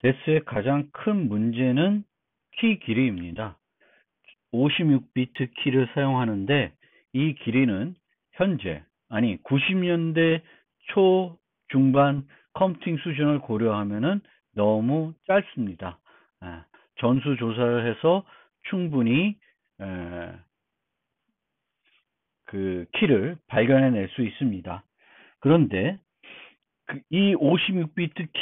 데스의 가장 큰 문제는 키 길이입니다. 56비트 키를 사용하는데 이 길이는 현재, 아니 90년대 초 중반 컴퓨팅 수준을 고려하면은 너무 짧습니다. 전수조사를 해서 충분히 그 키를 발견해낼 수 있습니다. 그런데 이 56비트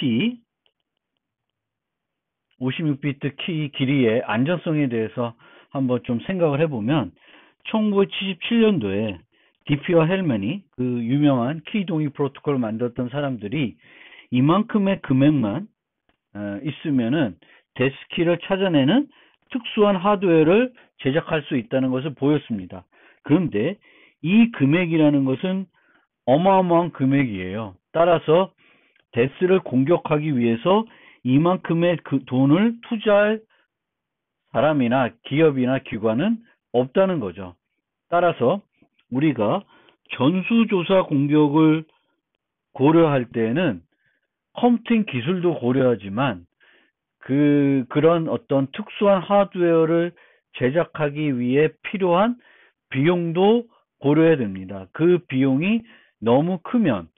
키 길이의 안전성에 대해서 한번 좀 생각을 해보면 1977년도에 디피와 헬맨이 그 유명한 키 동의 프로토콜을 만들었던 사람들이 이만큼의 금액만 있으면은 데스키를 찾아내는 특수한 하드웨어를 제작할 수 있다는 것을 보였습니다. 그런데 이 금액이라는 것은 어마어마한 금액이에요. 따라서 데스를 공격하기 위해서 이만큼의 그 돈을 투자할 사람이나 기업이나 기관은 없다는 거죠. 따라서 우리가 전수조사 공격을 고려할 때에는 컴퓨팅 기술도 고려하지만 그런 어떤 특수한 하드웨어를 제작하기 위해 필요한 비용도 고려해야 됩니다. 그 비용이 너무 크면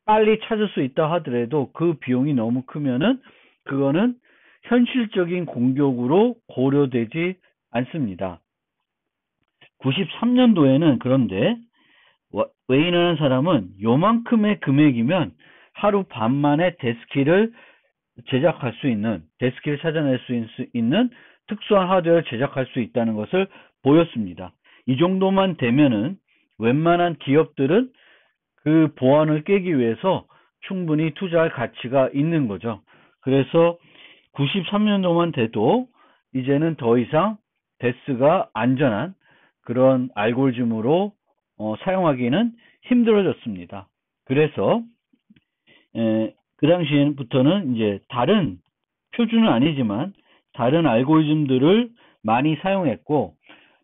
빨리 찾을 수 있다 하더라도 그 비용이 너무 크면은 그거는 현실적인 공격으로 고려되지 않습니다. 93년도에는 그런데 웨인이라는 사람은 요만큼의 금액이면 하루 반 만에 데스키를 제작할 수 있는, 데스키를 찾아낼 수 있는 특수한 하드웨어를 제작할 수 있다는 것을 보였습니다. 이 정도만 되면은 웬만한 기업들은 그 보안을 깨기 위해서 충분히 투자할 가치가 있는 거죠. 그래서 93년도만 돼도 이제는 더 이상 데스가 안전한 그런 알고리즘으로 사용하기는 힘들어졌습니다. 그래서 그 당시부터는 이제 다른 표준은 아니지만 다른 알고리즘들을 많이 사용했고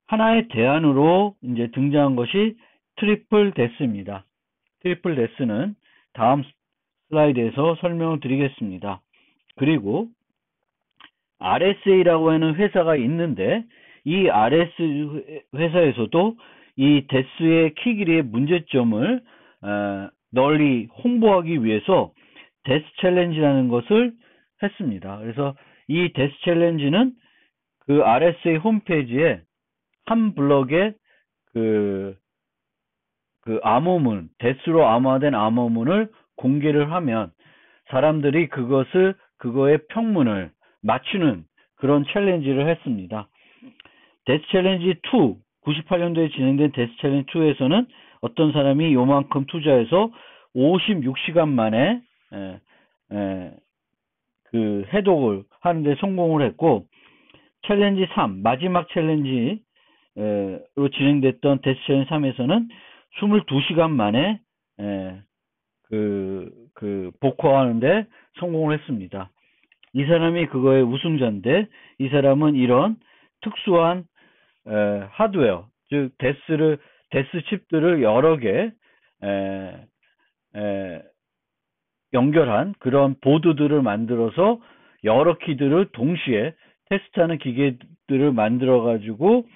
하나의 대안으로 이제 등장한 것이 트리플 데스입니다. 트리플 데스는 다음 슬라이드에서 설명을 드리겠습니다. 그리고 RSA라고 하는 회사가 있는데 이 RS 회사에서도 이 데스의 키 길이의 문제점을 널리 홍보하기 위해서 데스 챌린지라는 것을 했습니다. 그래서 이 데스 챌린지는 그 RSA 홈페이지에 한 블럭에 그 암호문, 데스로 암호화된 암호문을 공개를 하면 사람들이 그거의 평문을 맞추는 그런 챌린지를 했습니다. 데스 챌린지 2, 98년도에 진행된 데스 챌린지 2에서는 어떤 사람이 요만큼 투자해서 56시간 만에 그 해독을 하는데 성공을 했고, 챌린지 3, 마지막 챌린지로 진행됐던 데스 챌린지 3에서는 22시간 만에 복구하는데 성공을 했습니다. 이 사람이 그거의 우승자인데 이 사람은 이런 특수한 하드웨어, 즉 데스 칩들을 여러 개 연결한 그런 보드들을 만들어서 여러 키들을 동시에 테스트하는 기계들을 만들어 가지고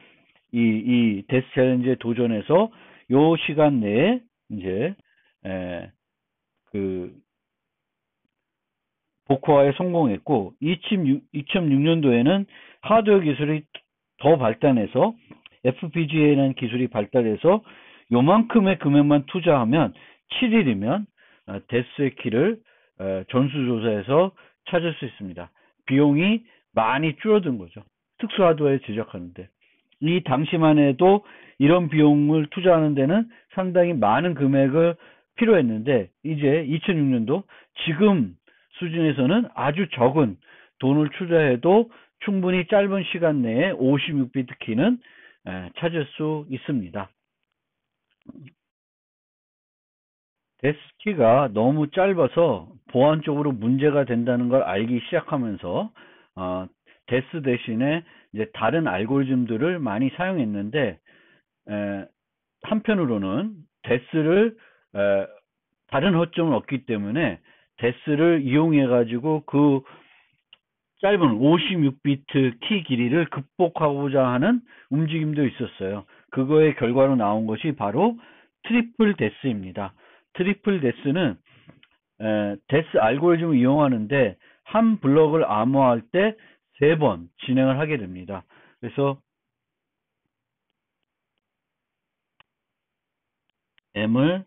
이 데스 챌린지에 도전해서 요 시간 내에 이제 복구화에 성공했고 2006년도에는 하드웨어 기술이 더 발달해서 FPGA라는 기술이 발달해서 요만큼의 금액만 투자하면 7일이면 데스의 키를 전수조사에서 찾을 수 있습니다. 비용이 많이 줄어든 거죠. 특수 하드웨어 제작하는데. 이 당시만 해도 이런 비용을 투자하는 데는 상당히 많은 금액을 필요했는데 이제 2006년도 지금 수준에서는 아주 적은 돈을 투자해도 충분히 짧은 시간 내에 56비트 키는 찾을 수 있습니다. 데스키가 너무 짧아서 보안적으로 문제가 된다는 걸 알기 시작하면서 데스 대신에 이제 다른 알고리즘들을 많이 사용했는데 한편으로는 데스를 다른 허점을 얻기 때문에 데스를 이용해 가지고 그 짧은 56비트 키 길이를 극복하고자 하는 움직임도 있었어요. 그거의 결과로 나온 것이 바로 트리플 데스입니다. 트리플 데스는 데스 알고리즘을 이용하는데 한 블럭을 암호화할 때 3번 진행을 하게 됩니다. 그래서 M을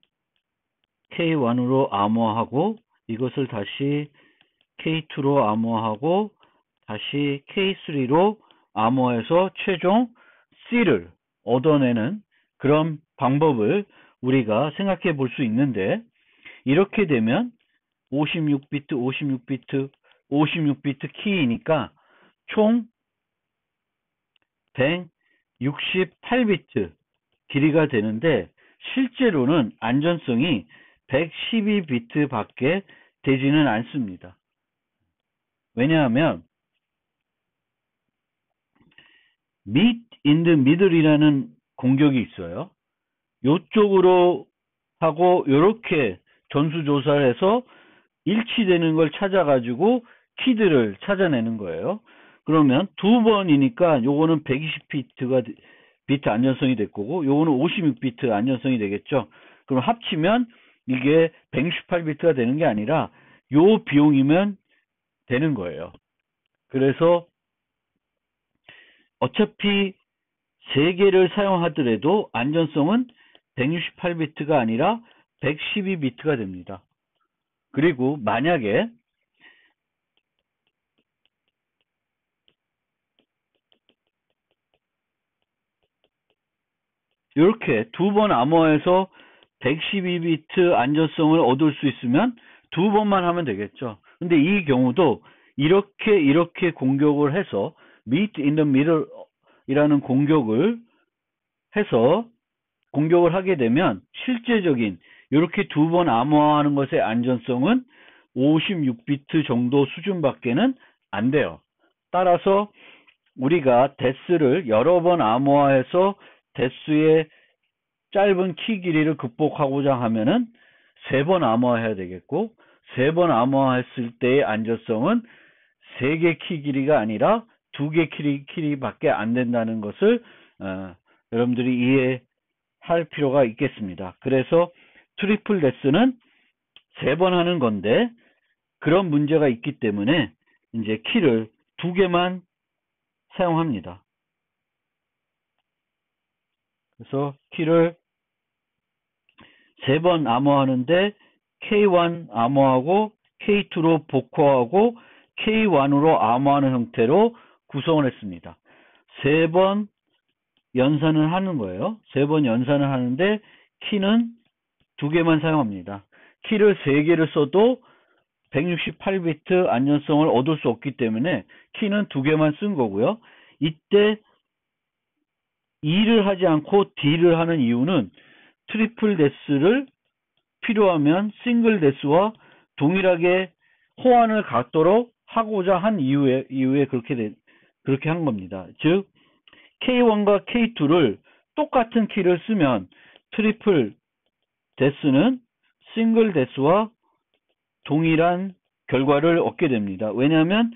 K1으로 암호화하고 이것을 다시 K2로 암호화하고 다시 K3로 암호화해서 최종 C를 얻어내는 그런 방법을 우리가 생각해 볼 수 있는데, 이렇게 되면 56비트 키이니까 총 168비트 길이가 되는데 실제로는 안전성이 112비트 밖에 되지는 않습니다. 왜냐하면 meet in the middle이라는 공격이 있어요. 요쪽으로 하고 요렇게 전수조사를 해서 일치되는 걸 찾아가지고 키들을 찾아내는 거예요. 그러면 2번이니까 요거는 120비트가 비트 안전성이 될 거고 요거는 56비트 안전성이 되겠죠. 그럼 합치면 이게 168비트가 되는 게 아니라 요 비용이면 되는 거예요. 그래서 어차피 3개를 사용하더라도 안전성은 168비트가 아니라 112비트가 됩니다. 그리고 만약에 이렇게 2번 암호화해서 112비트 안전성을 얻을 수 있으면 2번만 하면 되겠죠. 근데 이 경우도 이렇게 공격을 해서 meet in the middle 이라는 공격을 해서 공격을 하게 되면 실제적인 이렇게 2번 암호화하는 것의 안전성은 56비트 정도 수준밖에는 안 돼요. 따라서 우리가 데스를 여러 번 암호화해서 데스의 짧은 키 길이를 극복하고자 하면은 3번 암호화해야 되겠고, 3번 암호화했을 때의 안전성은 3개 키 길이가 아니라 2개 길이밖에 안 된다는 것을 여러분들이 이해할 필요가 있겠습니다. 그래서 트리플 데스는 3번 하는 건데 그런 문제가 있기 때문에 이제 키를 2개만 사용합니다. 그래서 키를 3번 암호하는데 K1 암호하고 K2로 복호하고 K1으로 암호하는 형태로 구성을 했습니다. 3번 연산을 하는 거예요. 3번 연산을 하는데 키는 2개만 사용합니다. 키를 3개를 써도 168비트 안전성을 얻을 수 없기 때문에 키는 2개만 쓴 거고요. 이때 E를 하지 않고 D를 하는 이유는 트리플 데스를 필요하면 싱글 데스와 동일하게 호환을 갖도록 하고자 한 이후에 그렇게 한 겁니다. 즉 K1과 K2를 똑같은 키를 쓰면 트리플 데스는 싱글 데스와 동일한 결과를 얻게 됩니다. 왜냐하면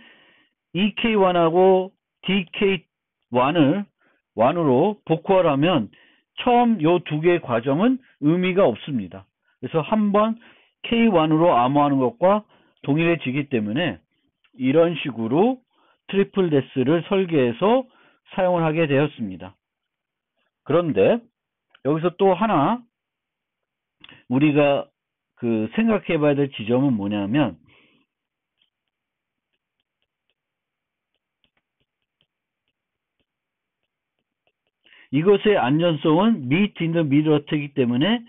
EK1하고 DK1으로 복호를 하면 처음 요 2개의 과정은 의미가 없습니다. 그래서 한번 K1으로 암호하는 것과 동일해지기 때문에 이런 식으로 트리플 데스를 설계해서 사용을 하게 되었습니다. 그런데 여기서 또 하나 우리가 생각해 봐야 될 지점은 뭐냐면, 이것의 안전성은 meet in the middle이기 때문에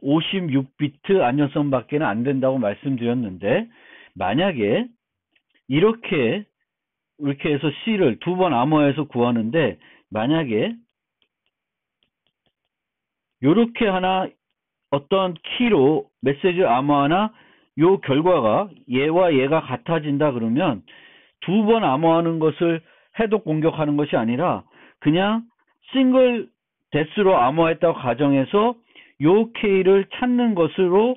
56비트 안전성밖에 안 된다고 말씀드렸는데, 만약에 이렇게 해서 C를 2번 암호해서 구하는데 만약에 이렇게 하나 어떤 키로 메시지 암호하나 요 결과가 얘와 얘가 같아진다 그러면 2번 암호하는 것을 해독 공격하는 것이 아니라 그냥 싱글 데스로 암호했다고 가정해서 요 K를 찾는 것으로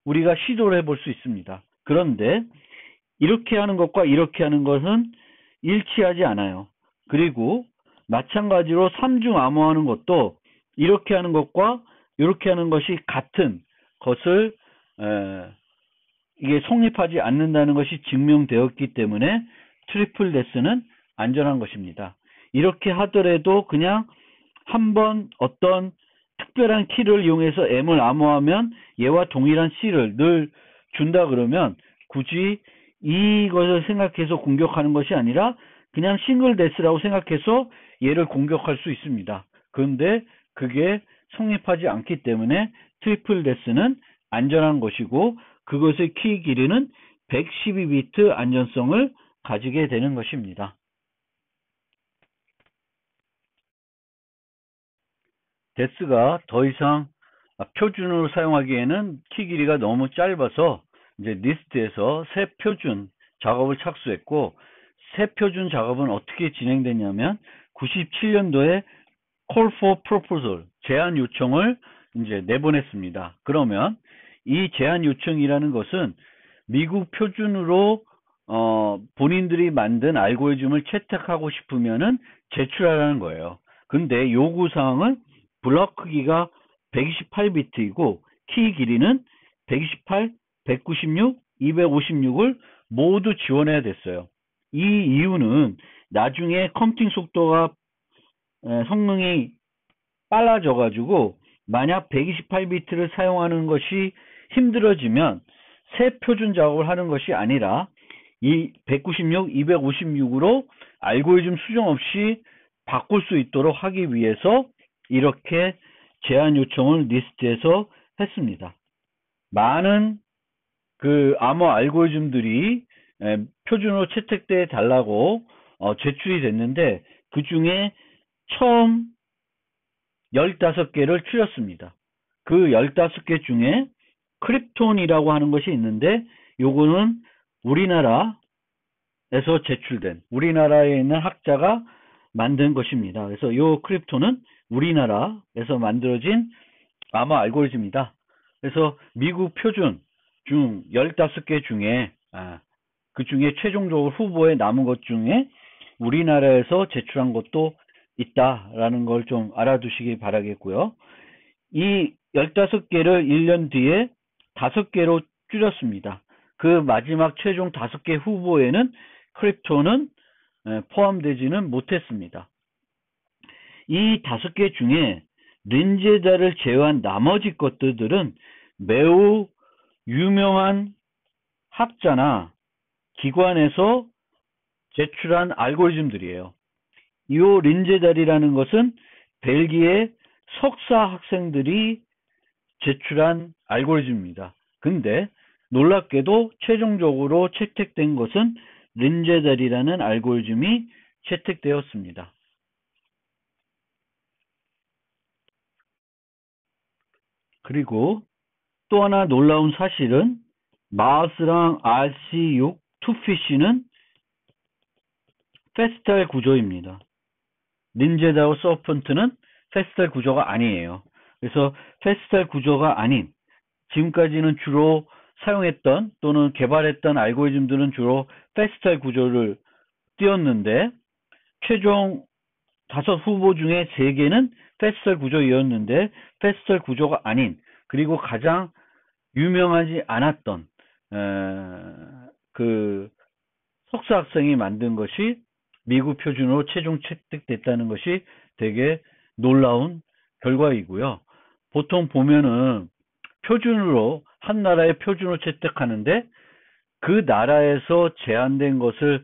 우리가 시도를 해볼 수 있습니다. 그런데 이렇게 하는 것과 이렇게 하는 것은 일치하지 않아요. 그리고 마찬가지로 3중 암호하는 것도 이렇게 하는 것과 이렇게 하는 것이 같은 것을 이게 성립하지 않는다는 것이 증명되었기 때문에 트리플 데스는 안전한 것입니다. 이렇게 하더라도 그냥 한번 어떤 특별한 키를 이용해서 M을 암호하면 얘와 동일한 C를 늘 준다 그러면 굳이 이것을 생각해서 공격하는 것이 아니라 그냥 싱글 데스라고 생각해서 얘를 공격할 수 있습니다. 그런데 그게 성립하지 않기 때문에 트리플 데스는 안전한 것이고 그것의 키 길이는 112비트 안전성을 가지게 되는 것입니다. 데스가 더 이상 표준으로 사용하기에는 키 길이가 너무 짧아서 이제 리스트에서 새 표준 작업을 착수했고 새 표준 작업은 어떻게 진행됐냐면 97년도에 Call for Proposal 제안 요청을 이제 내보냈습니다. 그러면 이 제안 요청이라는 것은 미국 표준으로 본인들이 만든 알고리즘을 채택하고 싶으면은 제출하라는 거예요. 근데 요구 사항은 블럭 크기가 128비트이고 키 길이는 128, 196, 256을 모두 지원해야 됐어요. 이 이유는 나중에 컴퓨팅 속도가 성능이 빨라져 가지고 만약 128비트를 사용하는 것이 힘들어지면 새 표준 작업을 하는 것이 아니라 이 196, 256으로 알고리즘 수정 없이 바꿀 수 있도록 하기 위해서 이렇게 제안 요청을 리스트에서 했습니다. 많은 그 암호 알고리즘들이 표준으로 채택돼 달라고 제출이 됐는데 그 중에 처음 15개를 추렸습니다. 그 15개 중에 크립톤이라고 하는 것이 있는데 요거는 우리나라에서 제출된 우리나라에 있는 학자가 만든 것입니다. 그래서 요 크립톤은 우리나라에서 만들어진 암호 알고리즘이다. 그래서 미국 표준 중 15개 중에 그 중에 최종적으로 후보에 남은 것 중에 우리나라에서 제출한 것도 있다라는 걸 좀 알아두시기 바라겠고요. 이 15개를 1년 뒤에 5개로 줄였습니다. 그 마지막 최종 5개 후보에는 크립톤은 포함되지는 못했습니다. 이 5개 중에 린제다를 제외한 나머지 것들은 매우 유명한 학자나 기관에서 제출한 알고리즘들이에요. 이 린제달이라는 것은 벨기에 석사 학생들이 제출한 알고리즘입니다. 근데 놀랍게도 최종적으로 채택된 것은 린제달이라는 알고리즘이 채택되었습니다. 그리고 또 하나 놀라운 사실은 마우스랑 RC6 투피쉬는 페스탈 구조입니다. 린제다와 서펀트는 페스탈 구조가 아니에요. 그래서 페스탈 구조가 아닌 지금까지는 주로 사용했던 또는 개발했던 알고리즘들은 주로 페스탈 구조를 띄웠는데 최종 5 후보 중에 3개는 페스탈 구조이었는데 페스탈 구조가 아닌 그리고 가장 유명하지 않았던 그 석사 학생이 만든 것이 미국 표준으로 최종 채택됐다는 것이 되게 놀라운 결과이고요. 보통 보면은 표준으로 한 나라의 표준으로 채택하는데 그 나라에서 제한된 것을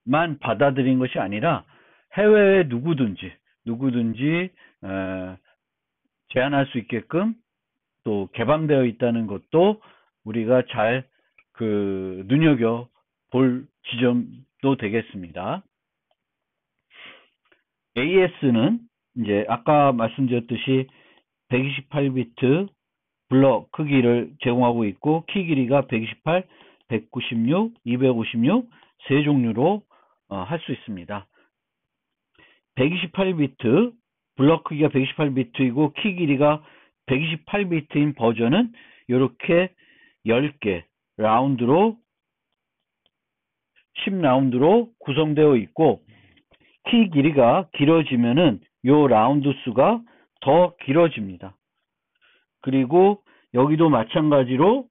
만 받아들인 것이 아니라 해외에 누구든지 제한할 수 있게끔 또 개방되어 있다는 것도 우리가 잘 눈여겨 볼 지점도 되겠습니다. AS는 이제 아까 말씀드렸듯이 128비트 블럭 크기를 제공하고 있고 키 길이가 128, 196, 256 세 종류로 할 수 있습니다. 128비트 블럭 크기가 128비트이고 키 길이가 128비트인 버전은 이렇게 10개 라운드로 10라운드로 구성되어 있고 키 길이가 길어지면은 요 라운드 수가 더 길어집니다. 그리고 여기도 마찬가지로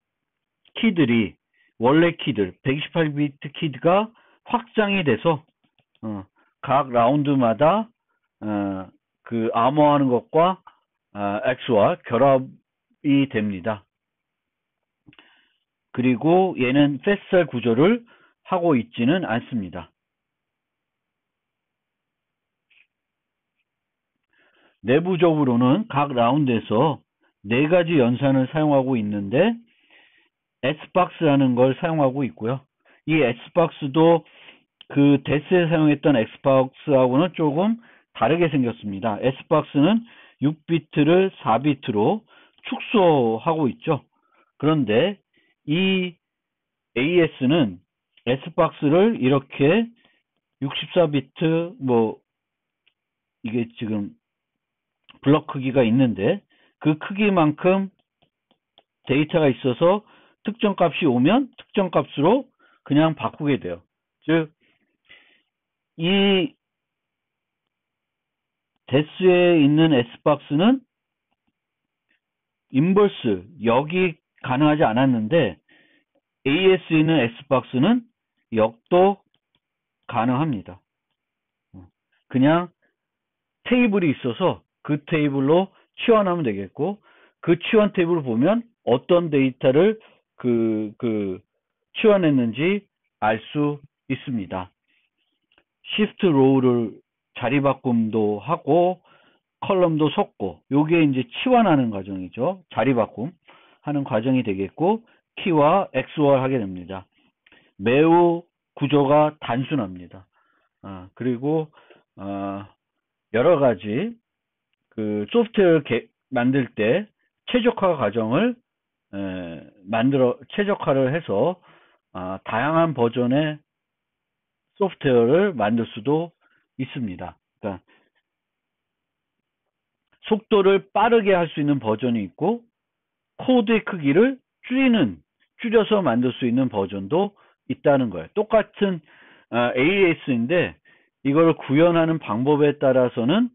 키들이 원래 키들 128비트 키가 확장이 돼서 각 라운드마다 그 암호하는 것과 XOR 결합이 됩니다. 그리고 얘는 패스할 구조를 하고 있지는 않습니다. 내부적으로는 각 라운드에서 4가지 연산을 사용하고 있는데 S박스라는 걸 사용하고 있고요. 이 S박스도 그 데스에 사용했던 X박스하고는 조금 다르게 생겼습니다. S박스는 6비트를 4비트로 축소하고 있죠. 그런데 이 AS는 S박스를 이렇게 64비트 이게 지금 블럭 크기가 있는데 그 크기만큼 데이터가 있어서 특정 값이 오면 특정 값으로 그냥 바꾸게 돼요. 즉, 이 데스에 있는 S박스는 인버스, 역이 가능하지 않았는데 AS에 있는 S박스는 역도 가능합니다. 그냥 테이블이 있어서 그 테이블로 치환하면 되겠고 그 치환 테이블을 보면 어떤 데이터를 치환했는지 알 수 있습니다. 시프트 로우를 자리 바꿈도 하고 컬럼도 섞고 요게 이제 치환하는 과정이죠. 자리 바꿈 하는 과정이 되겠고 키와 XOR 하게 됩니다. 매우 구조가 단순합니다. 그리고 여러 가지 그 소프트웨어를 만들 때 최적화 과정을 최적화를 해서 다양한 버전의 소프트웨어를 만들 수도 있습니다. 그러니까 속도를 빠르게 할 수 있는 버전이 있고 코드의 크기를 줄여서 만들 수 있는 버전도 있다는 거예요. 똑같은 AES인데 이걸 구현하는 방법에 따라서는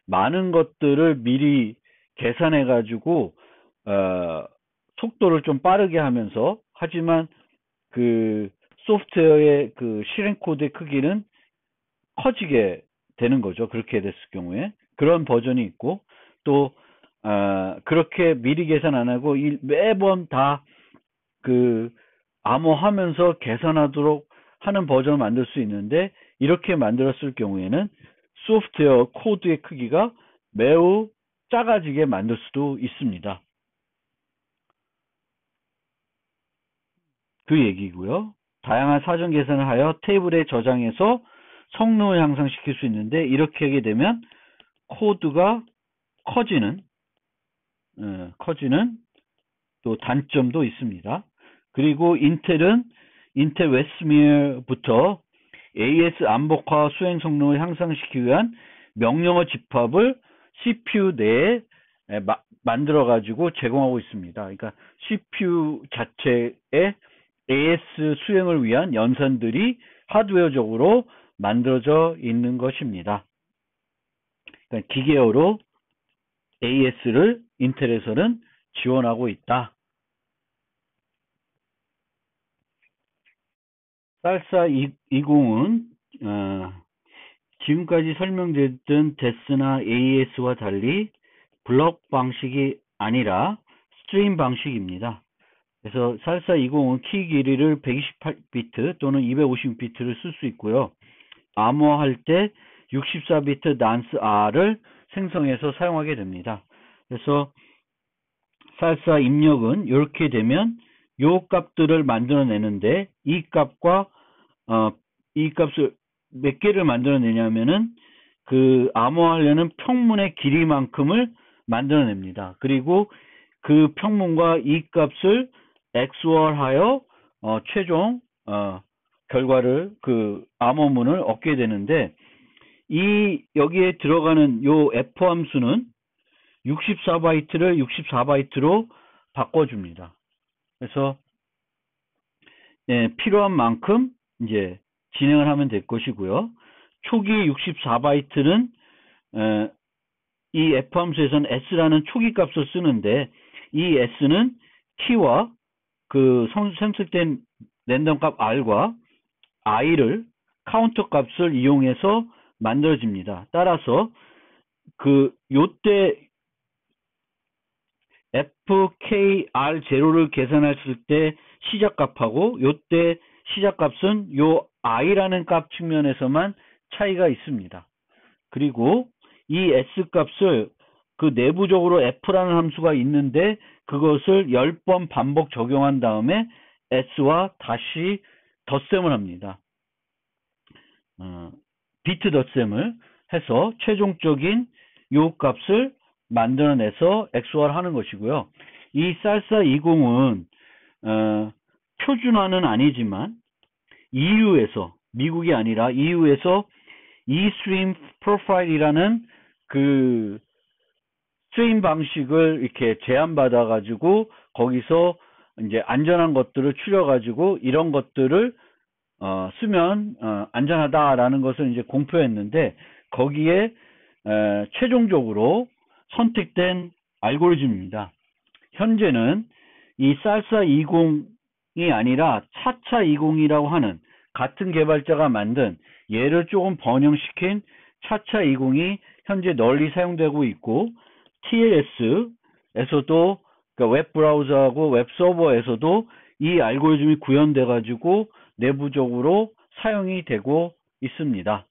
많은 것들을 미리 계산해 가지고 속도를 좀 빠르게 하면서 하지만 그 소프트웨어의 그 실행 코드의 크기는 커지게 되는 거죠. 그렇게 됐을 경우에 그런 버전이 있고 또 그렇게 미리 계산 안 하고 매번 다 그 암호하면서 계산하도록 하는 버전을 만들 수 있는데 이렇게 만들었을 경우에는 소프트웨어 코드의 크기가 매우 작아지게 만들 수도 있습니다. 그 얘기고요. 다양한 사전 계산을 하여 테이블에 저장해서 성능을 향상시킬 수 있는데 이렇게 하게 되면 코드가 커지는 또 단점도 있습니다. 그리고 인텔 웨스미어부터 AES 암복화 수행 성능을 향상시키기 위한 명령어 집합을 CPU 내에 만들어 가지고 제공하고 있습니다. 그러니까 CPU 자체에 AES 수행을 위한 연산들이 하드웨어적으로 만들어져 있는 것입니다. 그러니까 기계어로 AES를 인텔에서는 지원하고 있다. 쌀사 20은 지금까지 설명드렸던 데스나 AES와 달리 블럭 방식이 아니라 스트림 방식입니다. 그래서 쌀사 20은 키 길이를 128비트 또는 256비트를 쓸 수 있고요. 암호화할 때 64비트 난스 R을 생성해서 사용하게 됩니다. 그래서 쌀사 입력은 이렇게 되면 요 값들을 만들어내는데 이 값을 몇 개를 만들어내냐면은 그 암호하려는 평문의 길이만큼을 만들어냅니다. 그리고 그 평문과 이 값을 XOR 하여 최종 결과를 그 암호문을 얻게 되는데 여기에 들어가는 요 F 함수는 64바이트를 64바이트로 바꿔줍니다. 그래서 필요한 만큼 이제 진행을 하면 될 것이고요. 초기 64바이트는 이 F 함수에서는 S라는 초기 값을 쓰는데 이 S는 키와 그 선택된 랜덤 값 R과 I를 카운터 값을 이용해서 만들어집니다. 따라서 그 요때 FKR0를 계산했을 때 시작값하고 요때 시작값은 요 I라는 값 측면에서만 차이가 있습니다. 그리고 이 S값을 그 내부적으로 F라는 함수가 있는데 그것을 10번 반복 적용한 다음에 S와 다시 덧셈을 합니다. 비트 덧셈을 해서 최종적인 요 값을 만들어내서 XOR 하는 것이고요. 이 쌀사 20은 표준화는 아니지만 EU에서, 미국이 아니라 EU에서 eStream Profile이라는 그 스트림 방식을 이렇게 제한받아 가지고 거기서 이제 안전한 것들을 추려 가지고 이런 것들을 쓰면 안전하다라는 것을 이제 공표했는데 거기에 최종적으로 선택된 알고리즘입니다. 현재는 이 쌀사 20이 아니라 차차 20이라고 하는 같은 개발자가 만든 얘를 조금 번영시킨 차차 20이 현재 널리 사용되고 있고 TLS에서도 그러니까 웹 브라우저하고 웹 서버에서도 이 알고리즘이 구현돼 가지고 내부적으로 사용이 되고 있습니다.